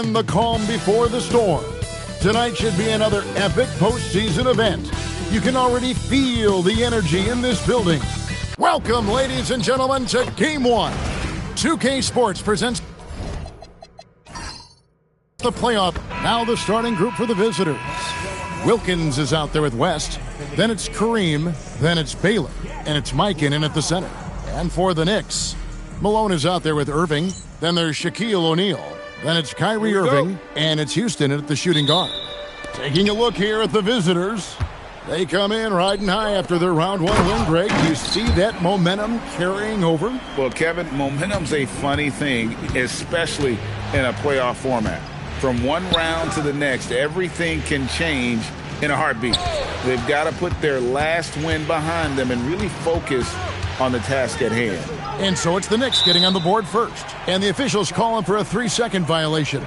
and the calm before the storm. Tonight should be another epic postseason event. You can already feel the energy in this building. Welcome, ladies and gentlemen, to Game 1. 2K Sports presents the playoff. Now the starting group for the visitors. Wilkins is out there with West. Then it's Kareem. Then it's Baylor. And it's Mikan in at the center. And for the Knicks, Malone is out there with Irving. Then there's Shaquille O'Neal. Then it's Kyrie Irving. And it's Houston at the shooting guard. Taking a look here at the visitors. They come in riding high after their round one win, Greg. You see that momentum carrying over? Well, Kevin, momentum's a funny thing, especially in a playoff format. From one round to the next, everything can change in a heartbeat. They've got to put their last win behind them and really focus on the task at hand. And so it's the Knicks getting on the board first. And the officials calling for a 3-second violation.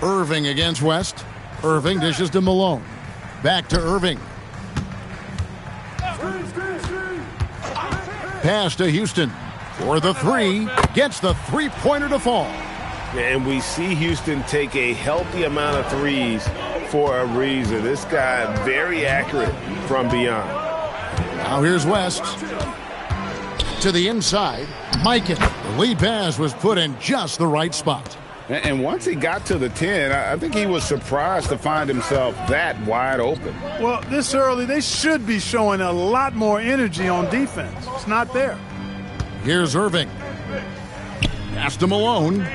Irving against West. Irving dishes to Malone. Back to Irving. Pass to Houston for the three. Gets the three-pointer to fall. And we see Houston take a healthy amount of threes for a reason. This guy very accurate from beyond. Now here's West. To the inside. Mikan. The lead pass was put in just the right spot. And once he got to the 10, I think he was surprised to find himself that wide open. Well, this early, they should be showing a lot more energy on defense. It's not there. Here's Irving. Pass to Malone.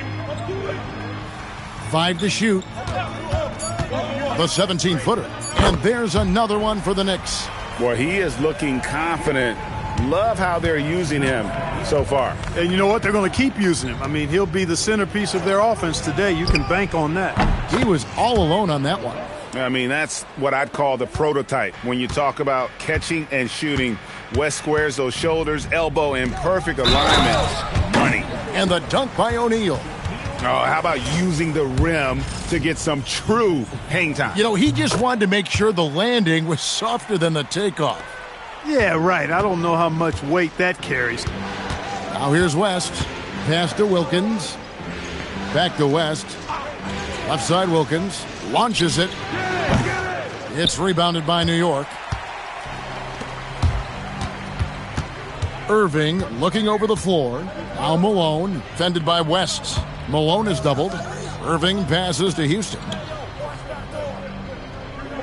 5 to shoot. The 17-footer. And there's another one for the Knicks. Boy, he is looking confident. Love how they're using him so far. And you know what? They're going to keep using him. I mean, he'll be the centerpiece of their offense today. You can bank on that. He was all alone on that one. I mean, that's what I'd call the prototype. When you talk about catching and shooting, West squares those shoulders, elbow in perfect alignment. Money. And the dunk by O'Neal. Oh, how about using the rim to get some true hang time? You know, he just wanted to make sure the landing was softer than the takeoff. Yeah, right. I don't know how much weight that carries. Now here's West. Pass to Wilkins. Back to West. Left side Wilkins. Launches it. It's rebounded by New York. Irving looking over the floor. Now Malone. Fended by West. Malone is doubled. Irving passes to Houston.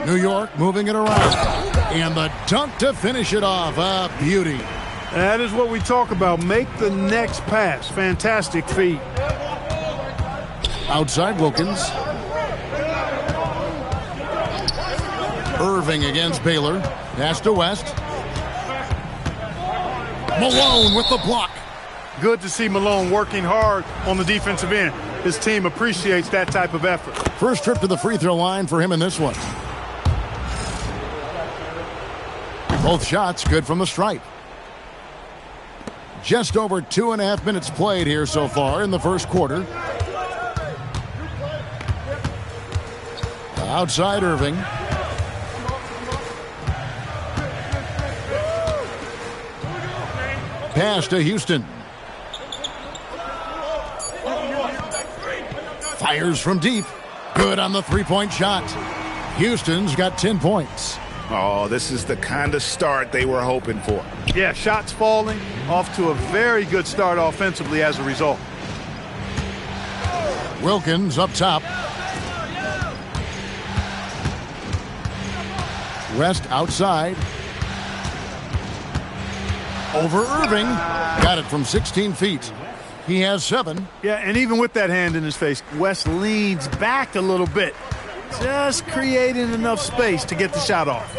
New York moving it around. And the dunk to finish it off. A beauty. That is what we talk about. Make the next pass. Fantastic feat. Outside Wilkins. Irving against Baylor. Pass to West. Malone with the block. Good to see Malone working hard on the defensive end. His team appreciates that type of effort. First trip to the free throw line for him in this one. Both shots good from the stripe. Just over 2.5 minutes played here so far in the first quarter. Outside Irving. Pass to Houston. Fires from deep. Good on the three-point shot. Houston's got 10 points. Oh, this is the kind of start they were hoping for. Yeah, shots falling. Off to a very good start offensively as a result. Wilkins up top. West outside. Over Irving. Got it from 16 feet. He has 7. Yeah, and even with that hand in his face, West leans back a little bit. Just creating enough space to get the shot off.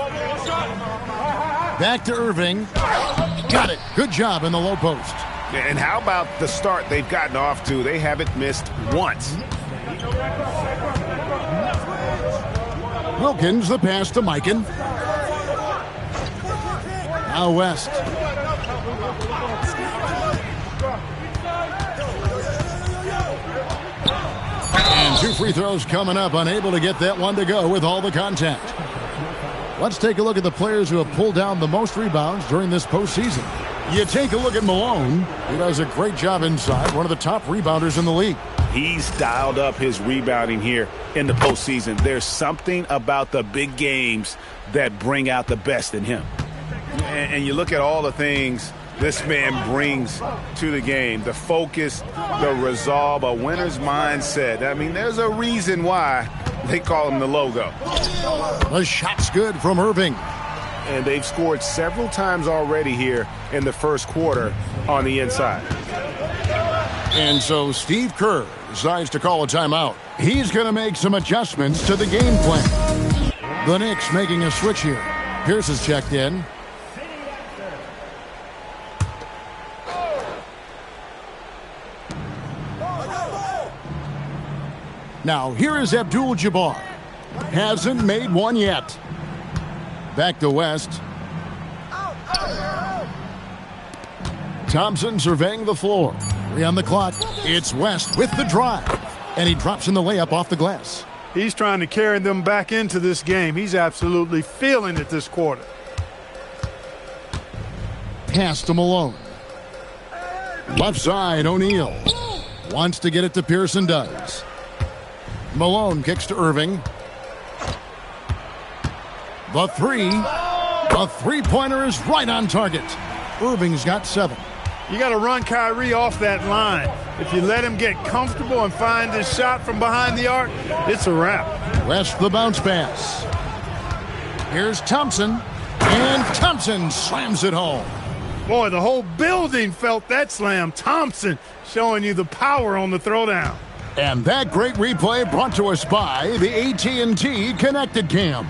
Back to Irving. Got it. Good job in the low post. And how about the start they've gotten off to? They haven't missed once. Wilkins, the pass to Mikan. Now West. And 2 free throws coming up. Unable to get that one to go with all the contact. Let's take a look at the players who have pulled down the most rebounds during this postseason. You take a look at Malone. He does a great job inside, one of the top rebounders in the league. He's dialed up his rebounding here in the postseason. There's something about the big games that bring out the best in him. And you look at all the things this man brings to the game, the focus, the resolve, a winner's mindset. I mean, there's a reason why they call him the logo. The shot's good from Irving. And they've scored several times already here in the first quarter on the inside. And so Steve Kerr decides to call a timeout. He's going to make some adjustments to the game plan. The Knicks making a switch here. Pierce has checked in. Now, here is Abdul-Jabbar. Hasn't made one yet. Back to West. Thompson surveying the floor. 3 on the clock. It's West with the drive. And he drops in the layup off the glass. He's trying to carry them back into this game. He's absolutely feeling it this quarter. Pass to Malone. Left side, O'Neal. Wants to get it to Pearson, does. Malone kicks to Irving. The three-pointer is right on target. Irving's got 7. You got to run Kyrie off that line. If you let him get comfortable and find his shot from behind the arc, it's a wrap. West the bounce pass. Here's Thompson. And Thompson slams it home. Boy, the whole building felt that slam. Thompson showing you the power on the throwdown. And that great replay brought to us by the AT&T Connected Cam.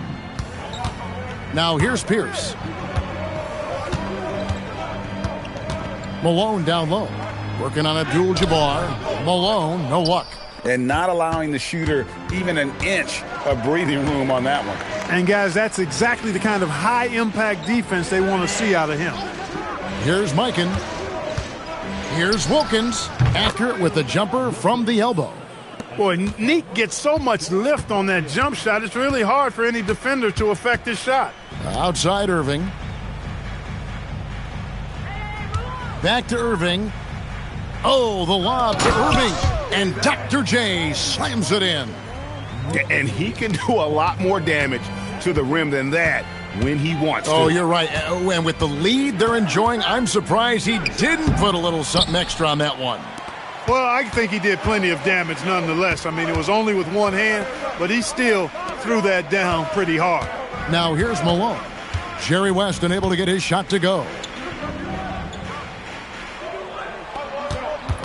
Now here's Pierce. Malone down low. Working on Abdul-Jabbar. Malone, no luck. And not allowing the shooter even an inch of breathing room on that one. And guys, that's exactly the kind of high-impact defense they want to see out of him. Here's Mikan. Here's Wilkins. Accurate with the jumper from the elbow. Boy, Neek gets so much lift on that jump shot, it's really hard for any defender to affect his shot. Outside Irving. Back to Irving. Oh, the lob to Irving. And Dr. J slams it in. And he can do a lot more damage to the rim than that when he wants to. Oh, you're right. And with the lead they're enjoying, I'm surprised he didn't put a little something extra on that one. Well, I think he did plenty of damage nonetheless. I mean, it was only with one hand, but he still threw that down pretty hard. Now here's Malone. Jerry West unable to get his shot to go.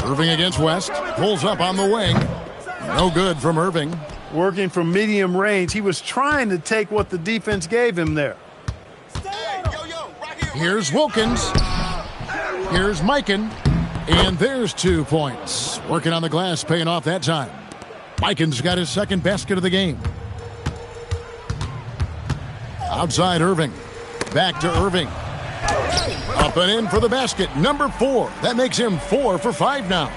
Irving against West. Pulls up on the wing. No good from Irving. Working from medium range. He was trying to take what the defense gave him there. Here's Wilkins. Here's Mikan. And there's 2 points. Working on the glass, paying off that time. Mikan's got his second basket of the game. Outside Irving. Back to Irving. Up and in for the basket. Number 4. That makes him 4 for 5 now.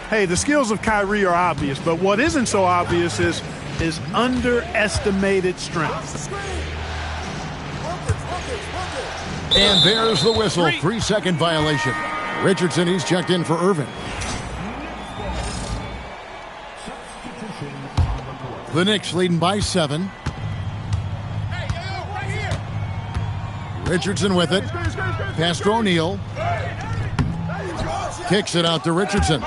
Hey, the skills of Kyrie are obvious, but what isn't so obvious is his underestimated strength. And there's the whistle. 3-second violation. Richardson, he's checked in for Irving. The Knicks leading by 7. Richardson with it. Pass to O'Neal. Kicks it out to Richardson.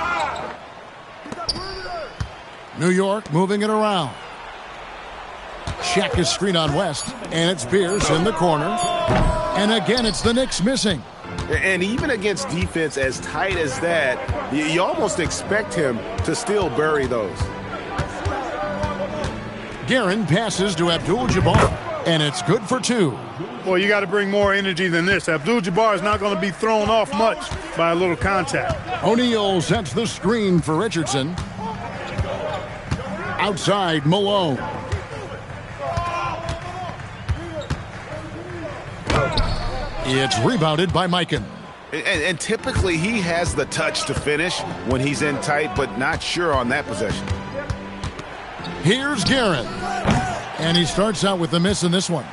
New York moving it around. Shaq is screen on West. And it's Pierce in the corner. And again, it's the Knicks missing. And even against defense as tight as that, you almost expect him to still bury those. Guerin passes to Abdul-Jabbar. And it's good for 2. Boy, you got to bring more energy than this. Abdul-Jabbar is not going to be thrown off much by a little contact. O'Neal sets the screen for Richardson. Outside, Malone. It's rebounded by Mikan. And typically he has the touch to finish when he's in tight, but not sure on that possession. Here's Guerin. And he starts out with the miss in this one.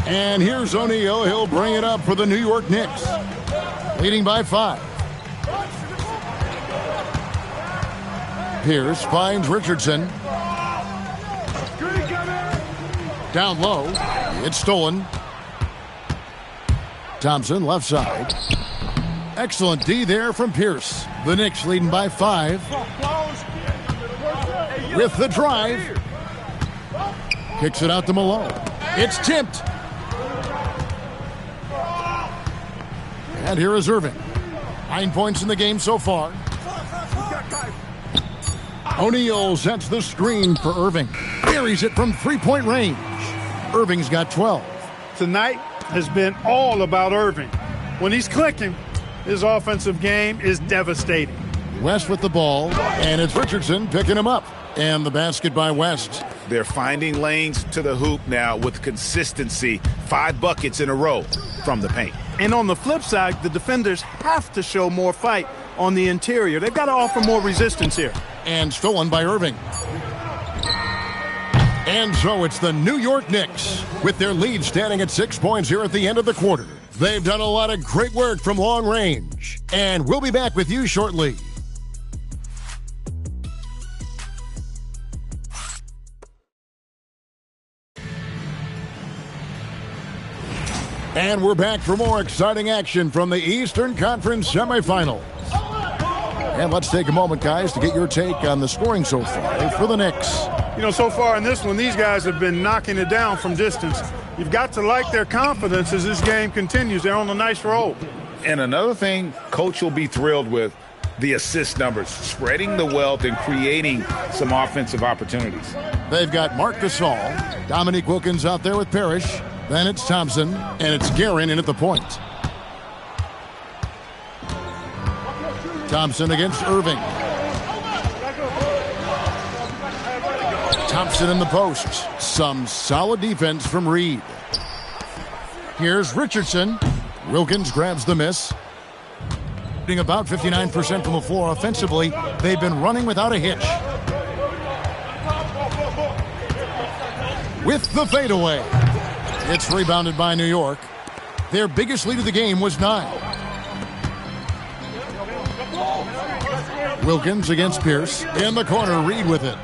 And here's O'Neal. He'll bring it up for the New York Knicks. Leading by 5. Pierce finds Richardson. Down low. It's stolen. Thompson left side. Excellent D there from Pierce. The Knicks leading by 5. With the drive. Kicks it out to Malone. It's tipped. And here is Irving. 9 points in the game so far. O'Neal sets the screen for Irving. Buries it from three-point range. Irving's got 12. Tonight has been all about Irving. When he's clicking, his offensive game is devastating. West with the ball, and it's Richardson picking him up. And the basket by West. They're finding lanes to the hoop now with consistency. 5 buckets in a row from the paint. And on the flip side, the defenders have to show more fight on the interior. They've got to offer more resistance here. And stolen by Irving. And so it's the New York Knicks with their lead standing at 6 points here at the end of the quarter. They've done a lot of great work from long range. And we'll be back with you shortly. And we're back for more exciting action from the Eastern Conference semifinals. And let's take a moment, guys, to get your take on the scoring so far for the Knicks. You know, so far in this one, these guys have been knocking it down from distance. You've got to like their confidence as this game continues. They're on a nice roll. And another thing Coach will be thrilled with, the assist numbers, spreading the wealth and creating some offensive opportunities. They've got Marc Gasol, Dominique Wilkins out there with Parrish. Then it's Thompson, and it's Guerin in at the point. Thompson against Irving. Thompson in the post. Some solid defense from Reed. Here's Richardson. Wilkins grabs the miss. Shooting about 59% from the floor offensively. They've been running without a hitch. With the fadeaway. It's rebounded by New York. Their biggest lead of the game was 9. Wilkins against Pierce. In the corner, Reed with it.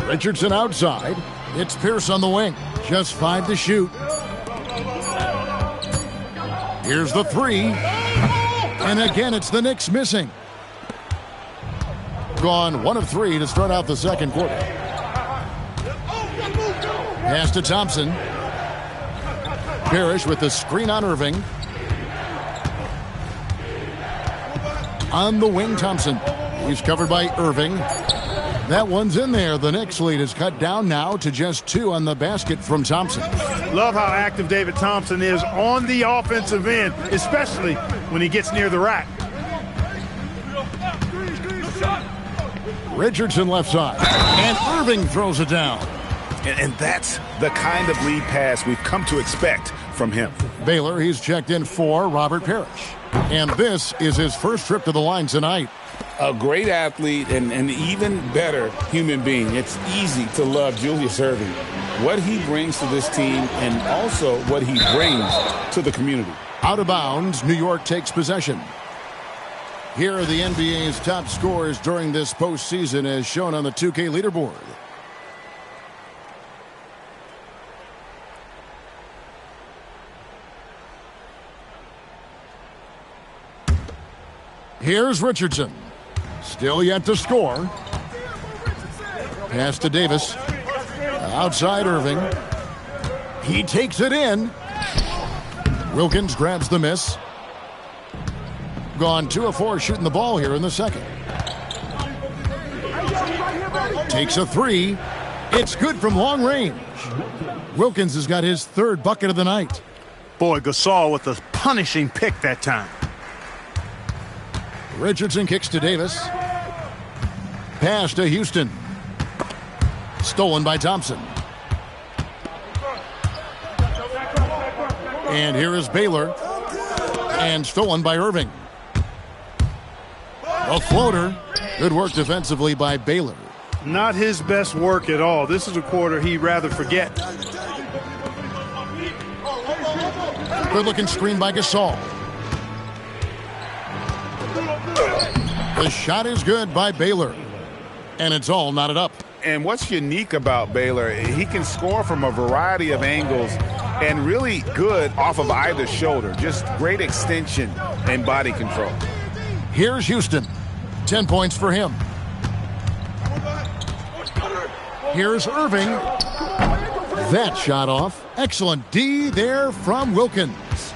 Richardson outside. It's Pierce on the wing. Just 5 to shoot. Here's the 3. And again, it's the Knicks missing. Gone 1 of 3 to start out the second quarter. Pass to Thompson. Parrish with the screen on Irving. On the wing, Thompson. He's covered by Irving. That one's in there. The Knicks lead is cut down now to just 2 on the basket from Thompson. Love how active David Thompson is on the offensive end, especially when he gets near the rack. Richardson left side. And Irving throws it down. And that's the kind of lead pass we've come to expect from him. Baylor, he's checked in for Robert Parrish. And this is his first trip to the line tonight. A great athlete and an even better human being. It's easy to love Julius Irving. What he brings to this team and also what he brings to the community. Out of bounds, New York takes possession. Here are the NBA's top scorers during this postseason as shown on the 2K leaderboard. Here's Richardson. Still yet to score. Pass to Davis. Outside Irving. He takes it in. Wilkins grabs the miss. Gone 2 of 4 shooting the ball here in the second. Takes a 3. It's good from long range. Wilkins has got his 3rd bucket of the night. Boy, Gasol with a punishing pick that time. Richardson kicks to Davis. Pass to Houston. Stolen by Thompson. And here is Baylor. And stolen by Irving. A floater. Good work defensively by Baylor. Not his best work at all. This is a quarter he'd rather forget. Good looking screen by Gasol. The shot is good by Baylor. And it's all knotted up. And what's unique about Baylor, he can score from a variety of angles and really good off of either shoulder. Just great extension and body control. Here's Houston. 10 points for him. Here's Irving. That shot off. Excellent D there from Wilkins.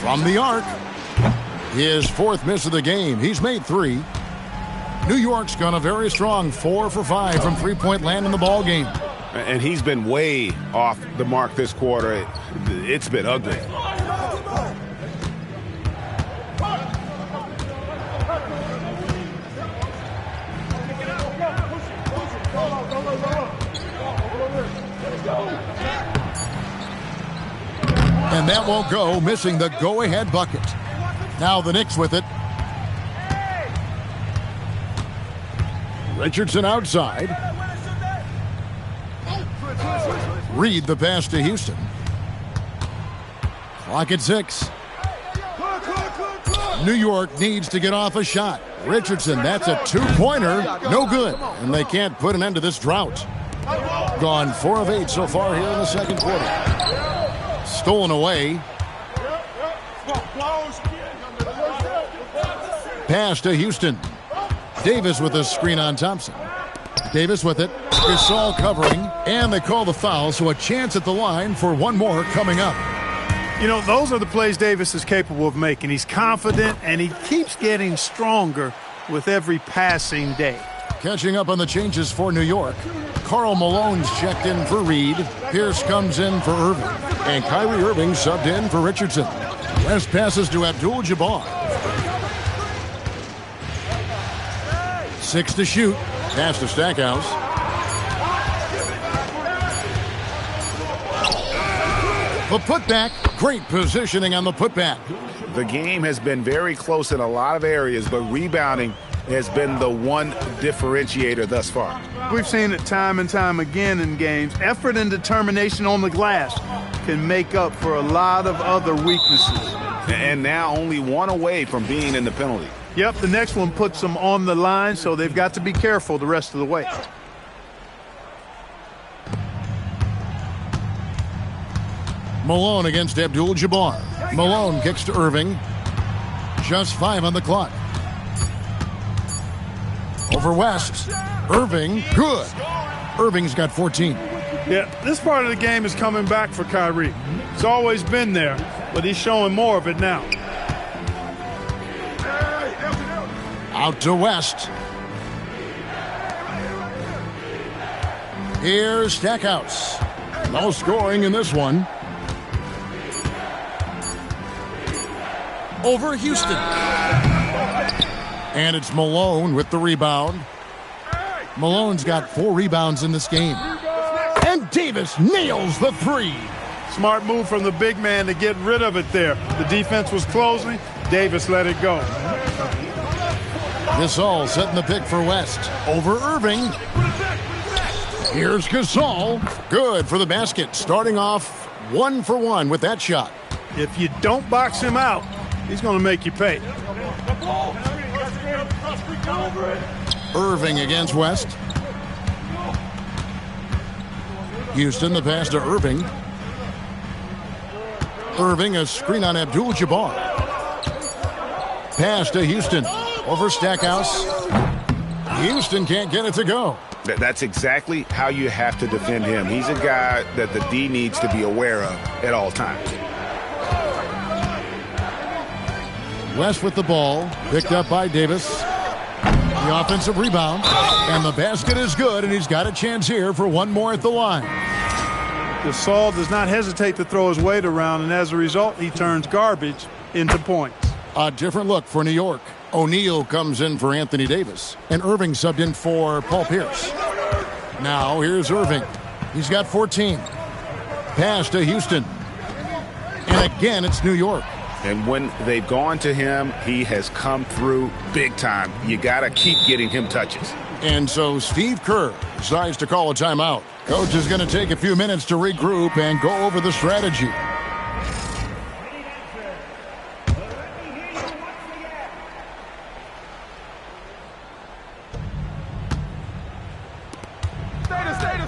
From the arc. His 4th miss of the game. He's made 3. New York's gone a very strong 4 for 5 from three-point land in the ball game. And he's been way off the mark this quarter. It's been ugly. And that won't go, missing the go-ahead bucket. Now the Knicks with it. Richardson outside. Reed the pass to Houston. Clock at 6. New York needs to get off a shot. Richardson, that's a two-pointer. No good. And they can't put an end to this drought. Gone 4 of 8 so far here in the second quarter. Stolen away. Pass to Houston. Davis with a screen on Thompson. Davis with it. Gasol covering. And they call the foul, so a chance at the line for one more coming up. You know, those are the plays Davis is capable of making. He's confident, and he keeps getting stronger with every passing day. Catching up on the changes for New York. Karl Malone's checked in for Reed. Pierce comes in for Irving. And Kyrie Irving subbed in for Richardson. West passes to Abdul-Jabbar. 6 to shoot. Pass to Stackhouse. The putback. Great positioning on the putback. The game has been very close in a lot of areas, but rebounding has been the one differentiator thus far. We've seen it time and time again in games. Effort and determination on the glass can make up for a lot of other weaknesses. And now only one away from being in the penalty. Yep, the next one puts them on the line, so they've got to be careful the rest of the way. Malone against Abdul-Jabbar. Malone kicks to Irving. Just 5 on the clock. Over West. Irving, good. Irving's got 14. Yeah, this part of the game is coming back for Kyrie. It's always been there, but he's showing more of it now. Out to West. Here's Stackhouse. No scoring in this one. Over Houston. And it's Malone with the rebound. Malone's got 4 rebounds in this game. And Davis nails the 3. Smart move from the big man to get rid of it there. The defense was closing. Davis let it go. Gasol setting the pick for West. Over Irving. Here's Gasol. Good for the basket. Starting off 1 for 1 with that shot. If you don't box him out, he's going to make you pay. Irving against West. Houston, the pass to Irving. Irving, a screen on Abdul-Jabbar. Pass to Houston. Over Stackhouse. Houston can't get it to go. That's exactly how you have to defend him. He's a guy that the D needs to be aware of at all times. West with the ball. Picked up by Davis. The offensive rebound. And the basket is good, and he's got a chance here for one more at the line. Gasol does not hesitate to throw his weight around, and as a result, he turns garbage into points. A different look for New York. O'Neal comes in for Anthony Davis. And Irving subbed in for Paul Pierce. Now here's Irving. He's got 14. Pass to Houston. And again, it's New York. And when they've gone to him, he has come through big time. You got to keep getting him touches. And so Steve Kerr decides to call a timeout. Coach is going to take a few minutes to regroup and go over the strategy.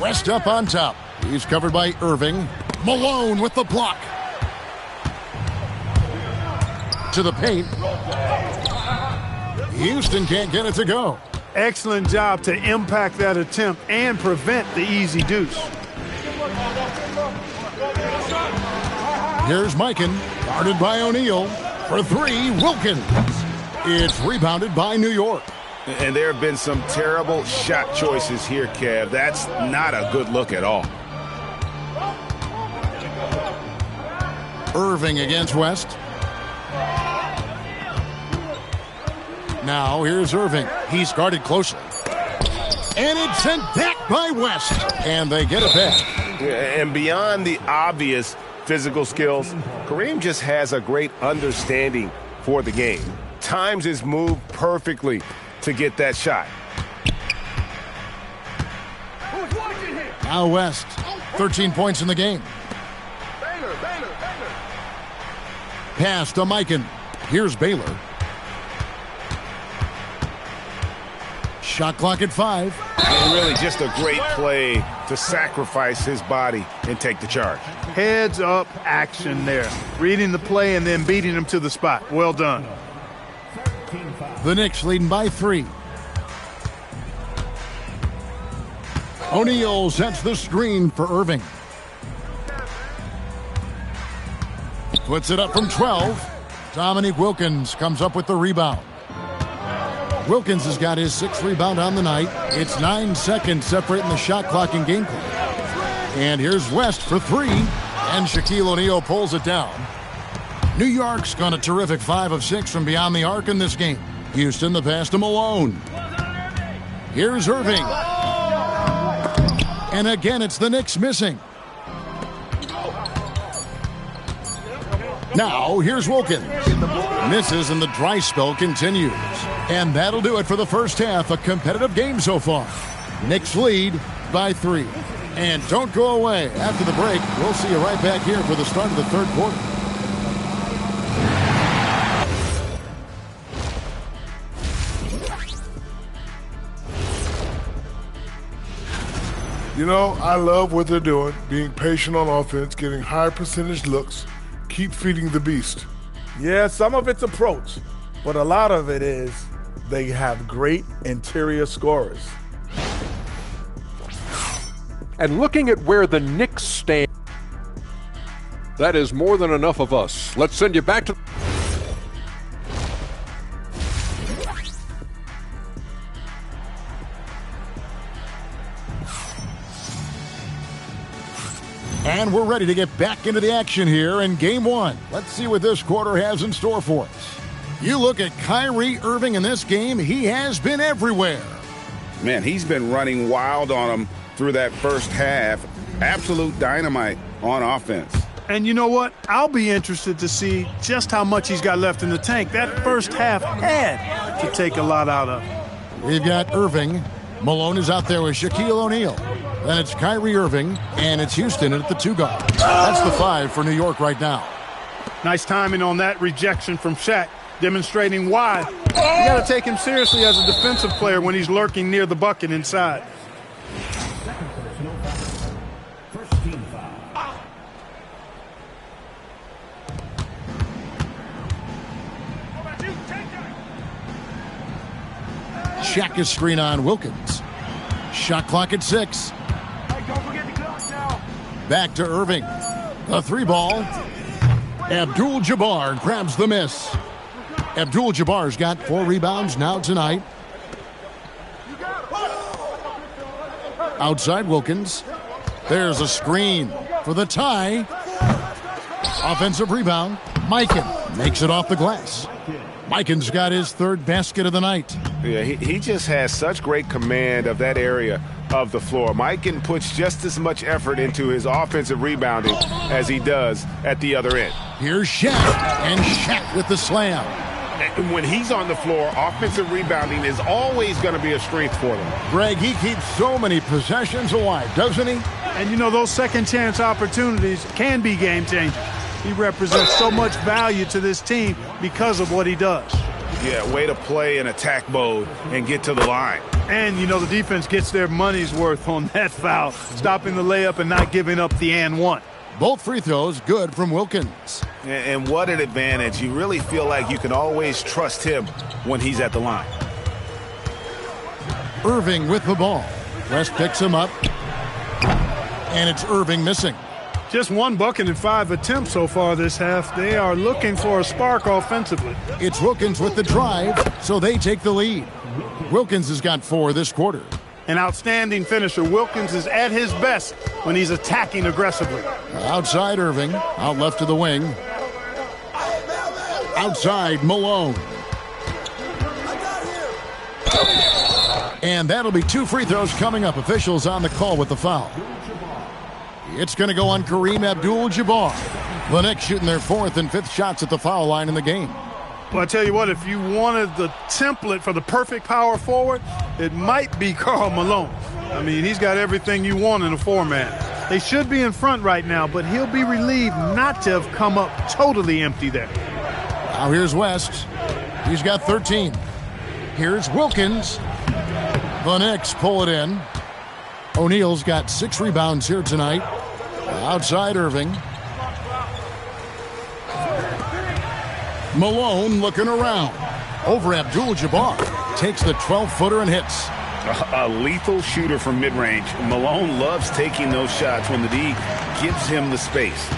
West up on top. He's covered by Irving. Malone with the block. To the paint. Houston can't get it to go. Excellent job to impact that attempt and prevent the easy deuce. Here's Mikan, guarded by O'Neal. For three, Wilkins. It's rebounded by New York. And there have been some terrible shot choices here, Kev. That's not a good look at all. Irving against West. Now here's Irving. He's guarded closely. And it's sent back by West. And they get it back. And beyond the obvious physical skills, Kareem just has a great understanding for the game. Times his move perfectly to get that shot. Now West, 13 points in the game. Pass to Mikan. Here's Baylor. Shot clock at 5. And really just a great play to sacrifice his body and take the charge. Heads up action there. Reading the play and then beating him to the spot. Well done. The Knicks leading by 3. O'Neal sets the screen for Irving. Puts it up from 12. Dominique Wilkins comes up with the rebound. Wilkins has got his 6th rebound on the night. It's 9 seconds separating the shot clock and game clock. And here's West for 3. And Shaquille O'Neal pulls it down. New York's gone a terrific 5 of 6 from beyond the arc in this game. Houston the pass to Malone. Here's Irving. And again, it's the Knicks missing. Now, here's Wilkins. Misses and the dry spell continues. And that'll do it for the first half. A competitive game so far. Knicks lead by 3. And don't go away. After the break, we'll see you right back here for the start of the third quarter. You know, I love what they're doing, being patient on offense, getting high percentage looks, keep feeding the beast. Yeah, some of it's approach, but a lot of it is they have great interior scorers. And looking at where the Knicks stand, that is more than enough of us. Let's send you back to... And we're ready to get back into the action here in Game 1. Let's see what this quarter has in store for us. You look at Kyrie Irving in this game, he has been everywhere. Man, he's been running wild on them through that first half. Absolute dynamite on offense. And you know what? I'll be interested to see just how much he's got left in the tank. That first half had to take a lot out of. We've got Irving. Malone is out there with Shaquille O'Neal. Then it's Kyrie Irving, and it's Houston at the 2 guard. That's the 5 for New York right now. Nice timing on that rejection from Shaq, demonstrating why you got to take him seriously as a defensive player when he's lurking near the bucket inside. Shaq is screen on Wilkins. Shot clock at 6. Back to Irving. A 3-ball. Abdul-Jabbar grabs the miss. Abdul-Jabbar's got 4 rebounds now tonight. Outside Wilkins. There's a screen for the tie. Offensive rebound. Mikan makes it off the glass. Mikan's got his 3rd basket of the night. Yeah, he just has such great command of that area of the floor. Mikan puts just as much effort into his offensive rebounding as he does at the other end. Here's Shaq, and Shaq with the slam. And when he's on the floor, offensive rebounding is always going to be a strength for them. Greg, he keeps so many possessions alive, doesn't he? And you know, those second chance opportunities can be game changers. He represents so much value to this team because of what he does. Yeah, way to play in attack mode and get to the line. And, you know, the defense gets their money's worth on that foul, stopping the layup and not giving up the and one. Both free throws good from Wilkins. And what an advantage. You really feel like you can always trust him when he's at the line. Irving with the ball. West picks him up. And it's Irving missing. Just one bucket in 5 attempts so far this half. They are looking for a spark offensively. It's Wilkins with the drive, so they take the lead. Wilkins has got 4 this quarter. An outstanding finisher. Wilkins is at his best when he's attacking aggressively. Outside Irving, out left to the wing. Outside Malone. And that'll be 2 free throws coming up. Officials on the call with the foul. It's going to go on Kareem Abdul-Jabbar. The Knicks shooting their 4th and 5th shots at the foul line in the game. Well, I tell you what, if you wanted the template for the perfect power forward, it might be Karl Malone. I mean, he's got everything you want in a 4-man. They should be in front right now, but he'll be relieved not to have come up totally empty there. Now here's West. He's got 13. Here's Wilkins. The Knicks pull it in. O'Neal's got 6 rebounds here tonight. Outside Irving. Malone looking around. Over Abdul-Jabbar. Takes the 12-footer and hits. A lethal shooter from mid-range. Malone loves taking those shots when the D gives him the space.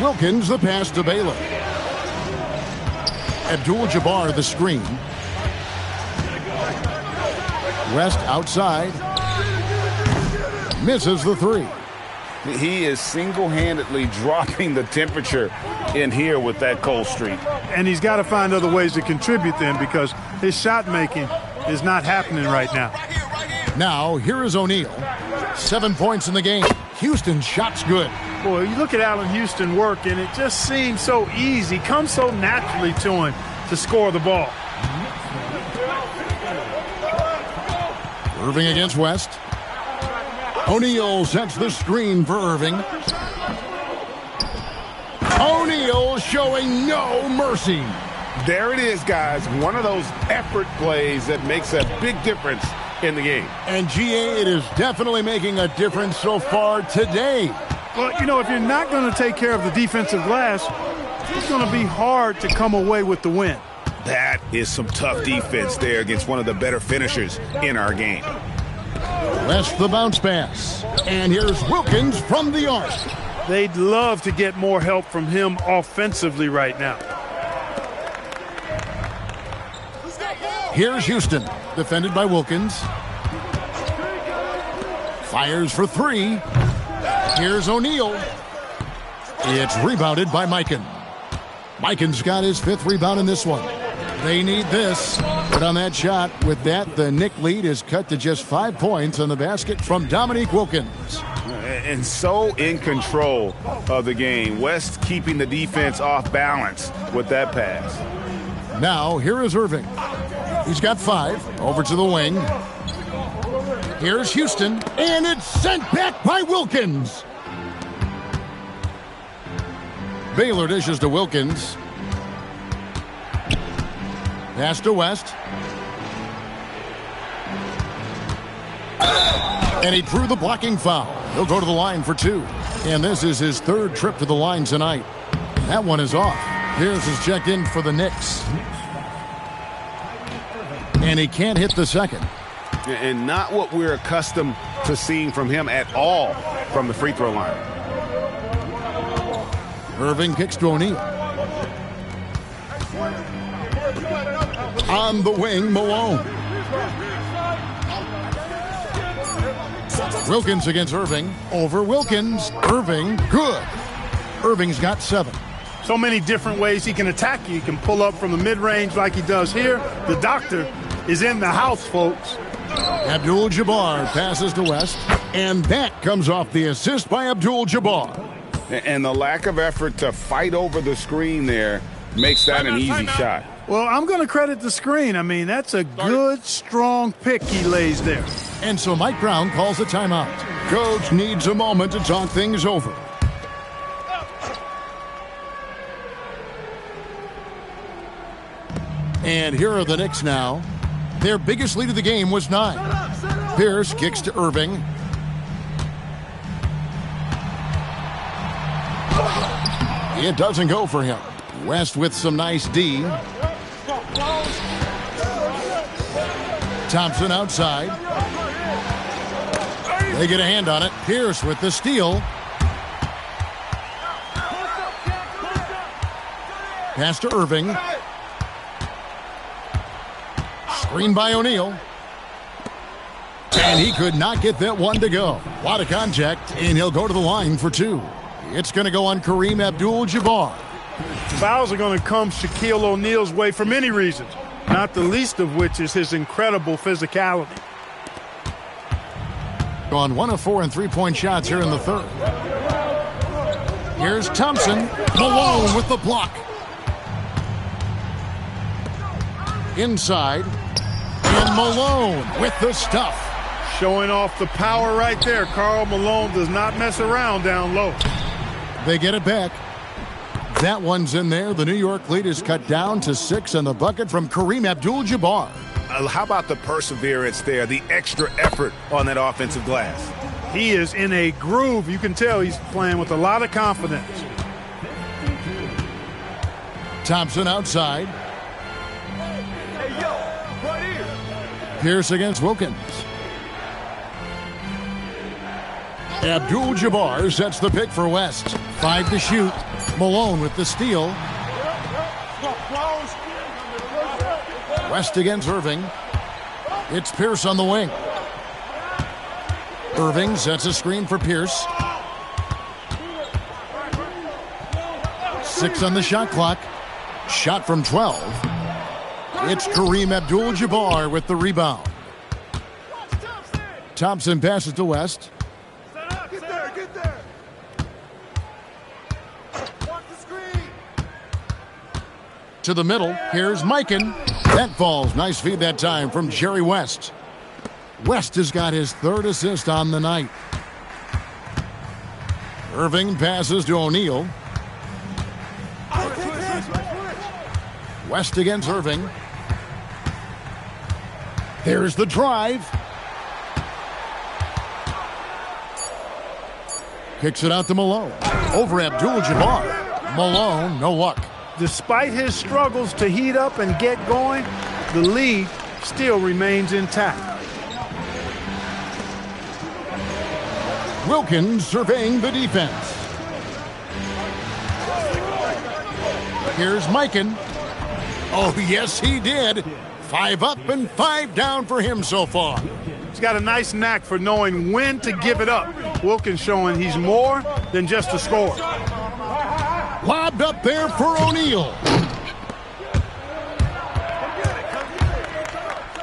Wilkins the pass to Baylor. Abdul-Jabbar the screen. West outside. Misses the 3. He is single-handedly dropping the temperature in here with that cold streak. And he's got to find other ways to contribute then, because his shot making is not happening right now. Now, here is O'Neal. 7 points in the game. Houston's shot's good. Boy, you look at Allen Houston work, and it just seems so easy, comes so naturally to him to score the ball. Irving against West. O'Neal sets the screen for Irving. O'Neal showing no mercy. There it is, guys. One of those effort plays that makes a big difference in the game. And GA, it is definitely making a difference so far today. Well, you know, if you're not going to take care of the defensive glass, it's going to be hard to come away with the win. That is some tough defense there against one of the better finishers in our game. West the bounce pass. And here's Wilkins from the arc. They'd love to get more help from him offensively right now. Here's Houston, defended by Wilkins. Fires for 3. Here's O'Neal. It's rebounded by Mikan. Mikan's got his 5th rebound in this one. They need this. But on that shot, with that, the Knick lead is cut to just 5 points on the basket from Dominique Wilkins. And so in control of the game. West keeping the defense off balance with that pass. Now, here is Irving. He's got 5. Over to the wing. Here's Houston. And it's sent back by Wilkins. Baylor dishes to Wilkins. Pass to West. And he drew the blocking foul. He'll go to the line for 2. And this is his 3rd trip to the line tonight. That one is off. Here's his check in for the Knicks. And he can't hit the 2nd. And not what we're accustomed to seeing from him at all from the free throw line. Irving kicks to O'Neal. On the wing, Malone. Wilkins against Irving. Over Wilkins. Irving, good. Irving's got 7. So many different ways he can attack you. He can pull up from the mid-range like he does here. The doctor is in the house, folks. Abdul-Jabbar passes to West. And that comes off the assist by Abdul-Jabbar. And the lack of effort to fight over the screen there makes that an easy shot. Well, I'm going to credit the screen. I mean, that's a good, strong pick he lays there. And so Mike Brown calls a timeout. Coach needs a moment to talk things over. And here are the Knicks now. Their biggest lead of the game was 9. Pierce kicks to Irving. It doesn't go for him. West with some nice D. Thompson outside. They get a hand on it. Pierce with the steal. Pass to Irving. Screen by O'Neal. And he could not get that one to go. A lot of contact, and he'll go to the line for 2. It's going to go on Kareem Abdul-Jabbar. Fouls are going to come Shaquille O'Neal's way for many reasons, not the least of which is his incredible physicality. Gone 1 of 4 in three-point shots here in the third. Here's Thompson. Malone with the block. Inside. And Malone with the stuff. Showing off the power right there. Karl Malone does not mess around down low. They get it back. That one's in there. The New York lead is cut down to 6 and the bucket from Kareem Abdul-Jabbar. How about the perseverance there, the extra effort on that offensive glass? He is in a groove. You can tell he's playing with a lot of confidence. Thompson outside. Pierce against Wilkins. Abdul-Jabbar sets the pick for West. 5 to shoot. Malone with the steal. West against Irving. It's Pierce on the wing. Irving sets a screen for Pierce. 6 on the shot clock. Shot from 12. It's Kareem Abdul-Jabbar with the rebound. Thompson passes to West. To the middle. Here's Mikan. That falls. Nice feed that time from Jerry West. West has got his 3rd assist on the night. Irving passes to O'Neal. West against Irving. There's the drive. Kicks it out to Malone. Over Abdul-Jabbar. Malone, no luck. Despite his struggles to heat up and get going, the lead still remains intact. Wilkins surveying the defense. Here's Mikan. Oh, yes, he did. 5 up and 5 down for him so far. He's got a nice knack for knowing when to give it up. Wilkins showing he's more than just a scorer. Lobbed up there for O'Neal.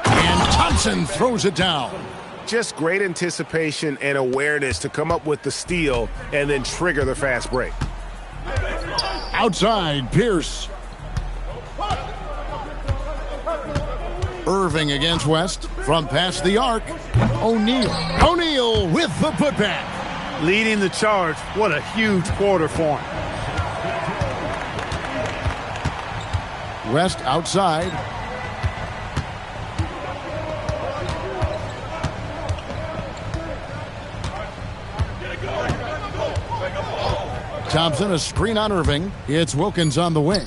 And Thompson throws it down. Just great anticipation and awareness to come up with the steal and then trigger the fast break. Outside, Pierce. Irving against West from past the arc. O'Neal. O'Neal with the putback. Leading the charge. What a huge quarter for him. West outside. Thompson, a screen on Irving. It's Wilkins on the wing.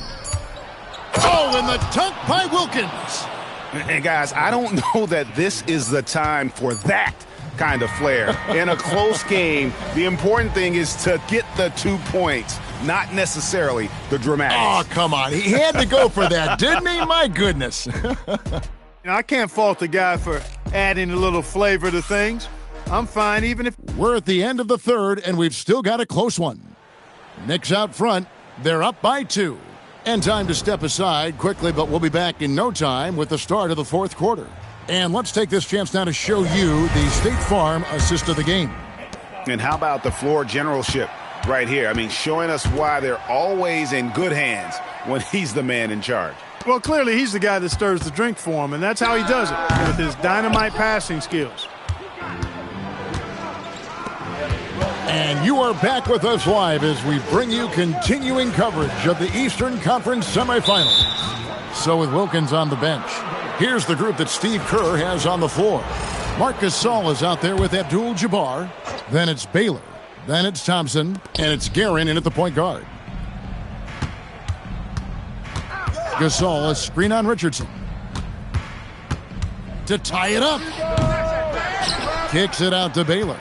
Oh, and the dunk by Wilkins. And guys, I don't know that this is the time for that kind of flair. In a close game, the important thing is to get the 2 points, not necessarily the dramatics. Oh, come on. He had to go for that, didn't he? My goodness. I can't fault the guy for adding a little flavor to things. I'm fine even if... We're at the end of the third, and we've still got a close one. Knicks out front. They're up by 2. And time to step aside quickly, but we'll be back in no time with the start of the fourth quarter. And let's take this chance now to show you the State Farm assist of the game. And how about the floor generalship? right here. I mean, showing us why they're always in good hands when he's the man in charge. Well, clearly he's the guy that stirs the drink for him, and that's how he does it, with his dynamite passing skills. And you are back with us live as we bring you continuing coverage of the Eastern Conference semifinals. So with Wilkins on the bench, here's the group that Steve Kerr has on the floor. Marc Gasol is out there with Abdul-Jabbar. Then it's Baylor. Then it's Thompson. And it's Guerin in at the point guard. Gasol, a screen on Richardson. To tie it up. Kicks it out to Baylor.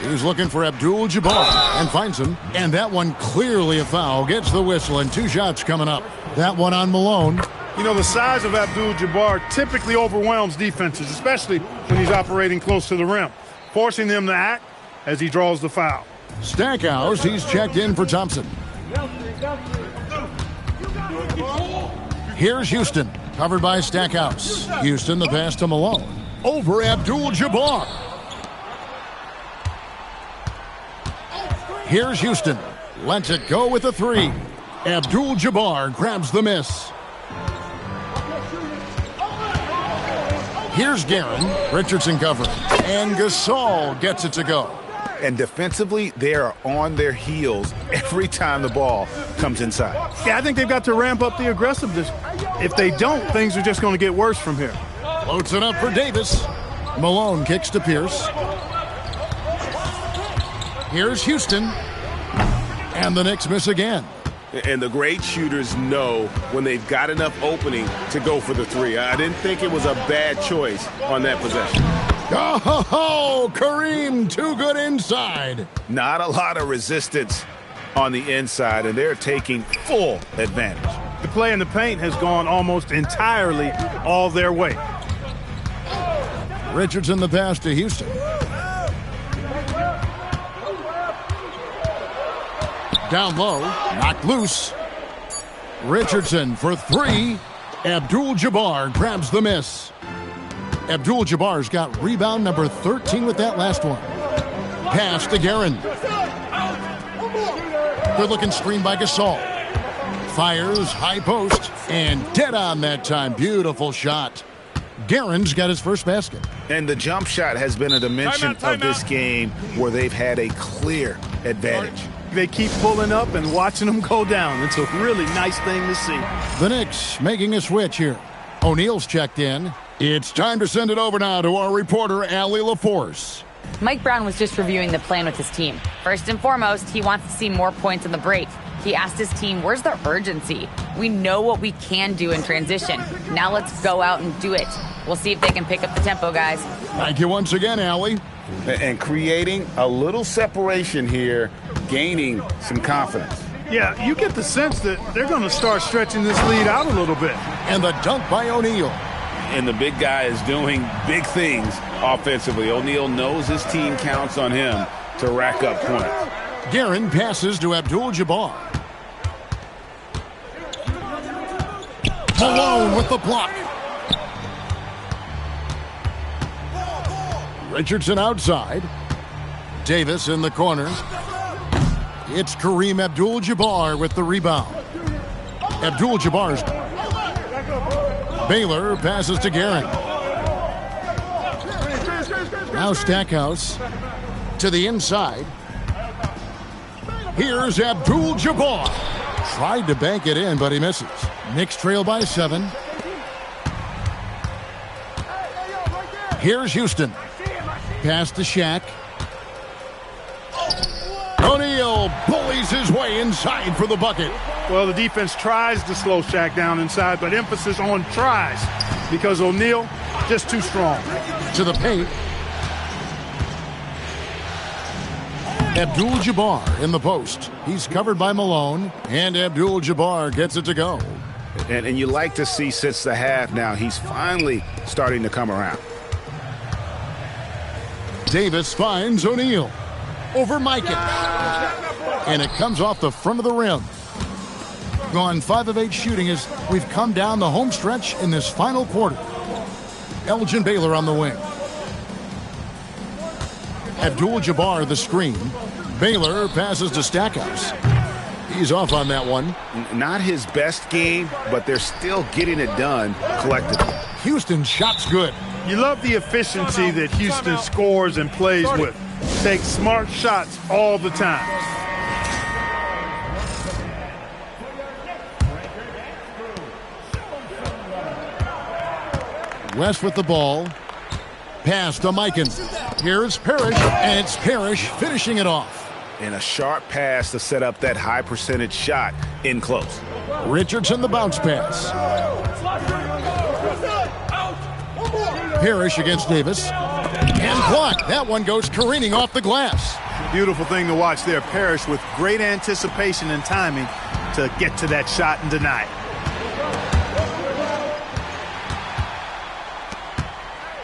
He's looking for Abdul-Jabbar and finds him. And that one clearly a foul. Gets the whistle and 2 shots coming up. That one on Malone. You know, the size of Abdul-Jabbar typically overwhelms defenses, especially when he's operating close to the rim, forcing them to act as he draws the foul. Stackhouse, he's checked in for Thompson. Here's Houston, covered by Stackhouse. Houston, the pass to Malone. Over Abdul-Jabbar. Here's Houston. Lets it go with a 3. Abdul-Jabbar grabs the miss. Here's Guerin. Richardson covering. And Gasol gets it to go. And defensively, they are on their heels every time the ball comes inside. Yeah, I think they've got to ramp up the aggressiveness. If they don't, things are just going to get worse from here. Floats it up for Davis. Malone kicks to Pierce. Here's Houston. And the Knicks miss again. And the great shooters know when they've got enough opening to go for the 3. I didn't think it was a bad choice on that possession. Oh, Kareem, too good inside. Not a lot of resistance on the inside, and they're taking full advantage. The play in the paint has gone almost entirely all their way. Richardson the pass to Houston. Down low, knocked loose. Richardson for 3. Abdul-Jabbar grabs the miss. Abdul-Jabbar's got rebound number 13 with that last one. Pass to Guerin. Good looking screen by Gasol. Fires, high post, and dead on that time. Beautiful shot. Guerin's got his first basket. And the jump shot has been a dimension of this game where they've had a clear advantage. They keep pulling up and watching them go down. It's a really nice thing to see. The Knicks making a switch here. O'Neal's checked in. It's time to send it over now to our reporter, Allie LaForce. Mike Brown was just reviewing the plan with his team. First and foremost, he wants to see more points in the break. He asked his team, where's the urgency? We know what we can do in transition. Now let's go out and do it. We'll see if they can pick up the tempo, guys. Thank you once again, Allie. And creating a little separation here, gaining some confidence. Yeah, you get the sense that they're going to start stretching this lead out a little bit. And the dunk by O'Neal. And the big guy is doing big things offensively. O'Neal knows his team counts on him to rack up points. Guerin passes to Abdul-Jabbar. Malone with the block. Richardson outside. Davis in the corner. It's Kareem Abdul-Jabbar with the rebound. Abdul-Jabbar's. Baylor passes to Guerin. Now Stackhouse to the inside. Here's Abdul-Jabbar. Tried to bank it in, but he misses. Knicks trail by 7. Here's Houston. Pass to Shaq. O'Neal bullies his way inside for the bucket. Well, the defense tries to slow Shaq down inside, but emphasis on tries because O'Neal just too strong. To the paint. Abdul-Jabbar in the post. He's covered by Malone, and Abdul-Jabbar gets it to go. And you like to see since the half now, he's finally starting to come around. Davis finds O'Neal over Mikan. And it comes off the front of the rim. Gone 5 of 8 shooting as we've come down the home stretch in this final quarter. Elgin Baylor on the wing. Abdul-Jabbar the screen. Baylor passes to Stackhouse. He's off on that one. Not his best game, but they're still getting it done collectively. Houston's shot's good. You love the efficiency that Houston scores and plays with. Takes smart shots all the time. West with the ball. Pass to Mikan. Here's Parrish, and it's Parrish finishing it off. And a sharp pass to set up that high percentage shot in close. Richardson the bounce pass. Parrish against Davis. And blocked. That one goes careening off the glass. Beautiful thing to watch there. Parrish with great anticipation and timing to get to that shot and deny it.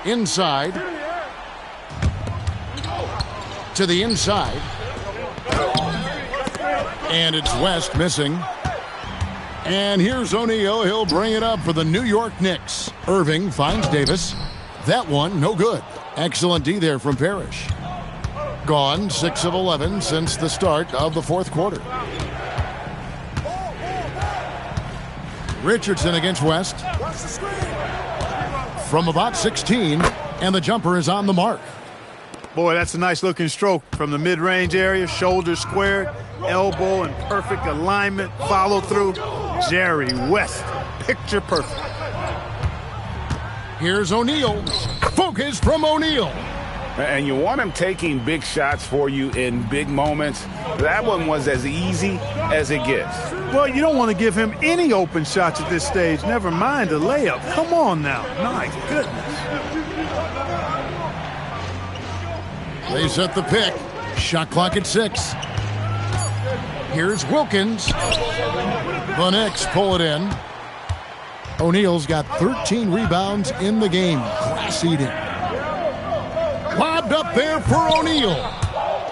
Inside. To the inside. And it's West missing. And here's O'Neal. He'll bring it up for the New York Knicks. Irving finds Davis. That one, no good. Excellent D there from Parrish. Gone 6 of 11 since the start of the fourth quarter. Richardson against West. From about 16, and the jumper is on the mark. Boy, that's a nice looking stroke from the mid-range area. Shoulder squared, elbow in perfect alignment, follow through. Jerry West, picture perfect. Here's O'Neal. Focus from O'Neal. And you want him taking big shots for you in big moments. That one was as easy as it gets. Well, you don't want to give him any open shots at this stage. Never mind a layup. Come on now. My goodness. They set the pick. Shot clock at 6. Here's Wilkins. The Knicks pull it in. O'Neal's got 13 rebounds in the game. Glass eating. Lobbed up there for O'Neal.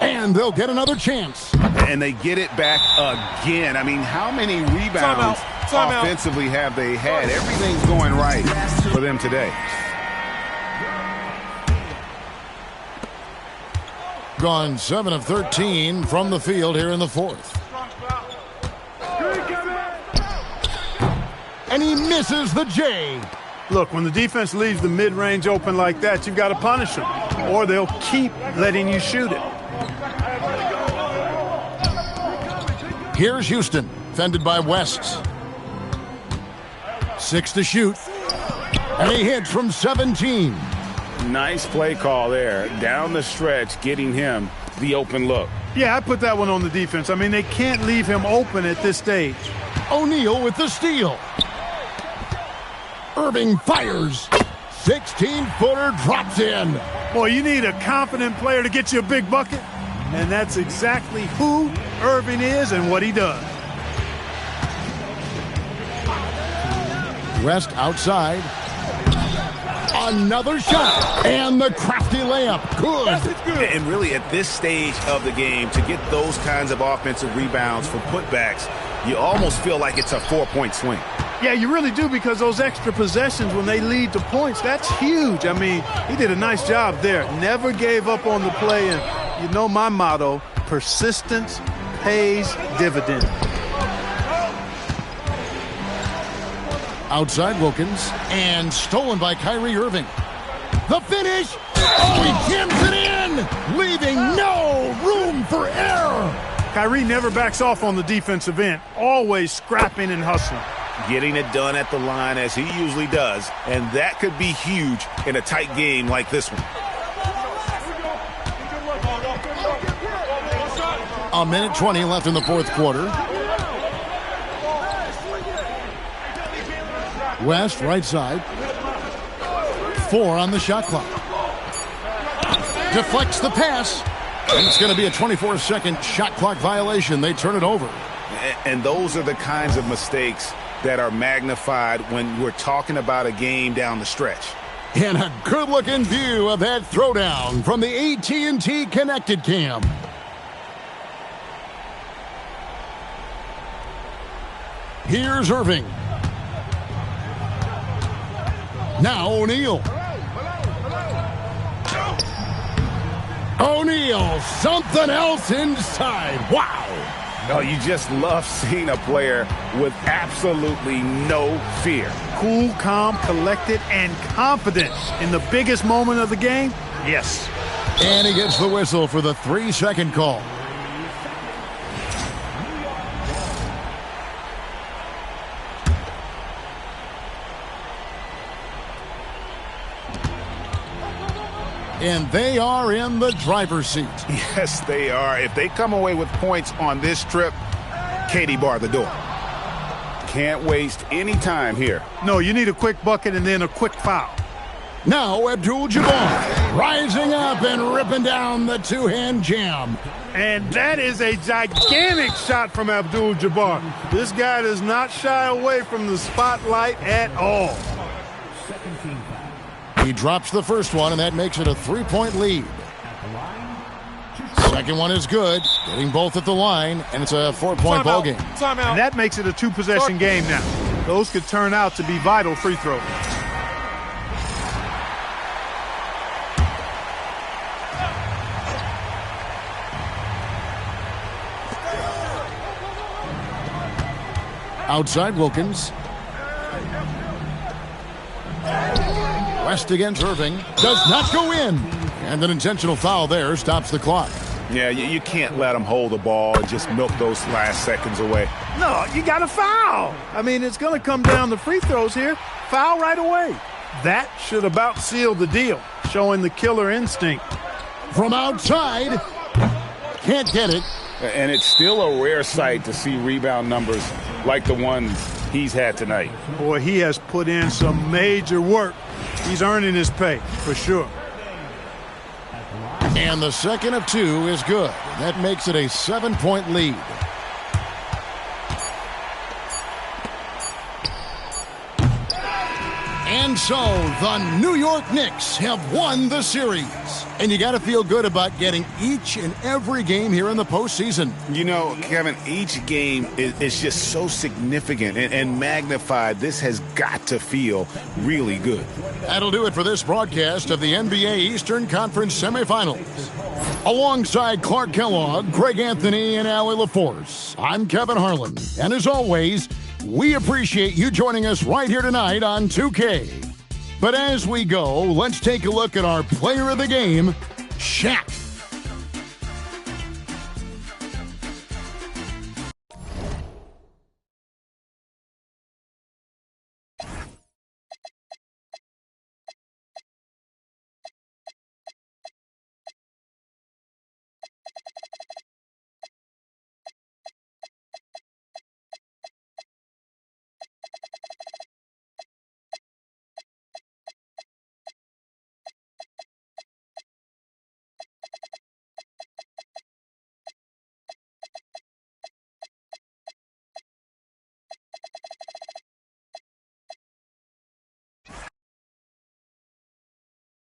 And they'll get another chance. And they get it back again. I mean, how many rebounds offensively have they had? Everything's going right for them today. Gone 7 of 13 from the field here in the fourth. And he misses the J. Look, when the defense leaves the mid-range open like that, you've got to punish them, or they'll keep letting you shoot it. Here's Houston, fended by West. 6 to shoot. And he hits from 17. Nice play call there. Down the stretch, getting him the open look. Yeah, I put that one on the defense. I mean, they can't leave him open at this stage. O'Neal with the steal. Irving fires. 16-footer drops in. Boy, you need a confident player to get you a big bucket. And that's exactly who Irving is and what he does. West outside. Another shot. And the crafty layup. Good. And really at this stage of the game, to get those kinds of offensive rebounds for putbacks, you almost feel like it's a 4-point swing. Yeah, you really do, because those extra possessions when they lead to points, that's huge. I mean, he did a nice job there. Never gave up on the play. And you know my motto, persistence pays dividends. Outside Wilkins, and stolen by Kyrie Irving. The finish! Oh, he jams it in! Leaving no room for error! Kyrie never backs off on the defensive end. Always scrapping and hustling. Getting it done at the line as he usually does, and that could be huge in a tight game like this one. A minute 20 left in the fourth quarter. West, right side. 4 on the shot clock. Deflects the pass. And it's going to be a 24-second shot clock violation. They turn it over. And those are the kinds of mistakes that are magnified when we're talking about a game down the stretch. And a good-looking view of that throwdown from the AT&T Connected Cam. Here's Irving. Now O'Neal. O'Neal steal. Something else inside. Wow. Oh, you just love seeing a player with absolutely no fear. Cool, calm, collected, and confident in the biggest moment of the game. Yes. And he gets the whistle for the 3-second call. And they are in the driver's seat. Yes, they are. If they come away with points on this trip, Katie bar the door. Can't waste any time here. No, you need a quick bucket and then a quick foul. Now Abdul-Jabbar rising up and ripping down the two-hand jam. And that is a gigantic shot from Abdul-Jabbar. This guy does not shy away from the spotlight at all. He drops the first one, and that makes it a 3-point lead. Second one is good, getting both at the line, and it's a 4-point ball game. And that makes it a 2-possession game now. Those could turn out to be vital free throws. Outside Wilkins. West against Irving. Does not go in. And an intentional foul there stops the clock. Yeah, you can't let them hold the ball and just milk those last seconds away. No, you got to foul. I mean, it's going to come down to free throws here. Foul right away. That should about seal the deal, showing the killer instinct. From outside. Can't get it. And it's still a rare sight to see rebound numbers like the ones he's had tonight. Boy, he has put in some major work. He's earning his pay, for sure. And the second of two is good. That makes it a 7-point lead. And so the New York Knicks have won the series. And you got to feel good about getting each and every game here in the postseason. You know, Kevin, each game is just so significant and magnified. This has got to feel really good. That'll do it for this broadcast of the NBA Eastern Conference semifinals. Alongside Clark Kellogg, Greg Anthony, and Allie LaForce, I'm Kevin Harlan. And as always, we appreciate you joining us right here tonight on 2K. But as we go, let's take a look at our player of the game, Shaq.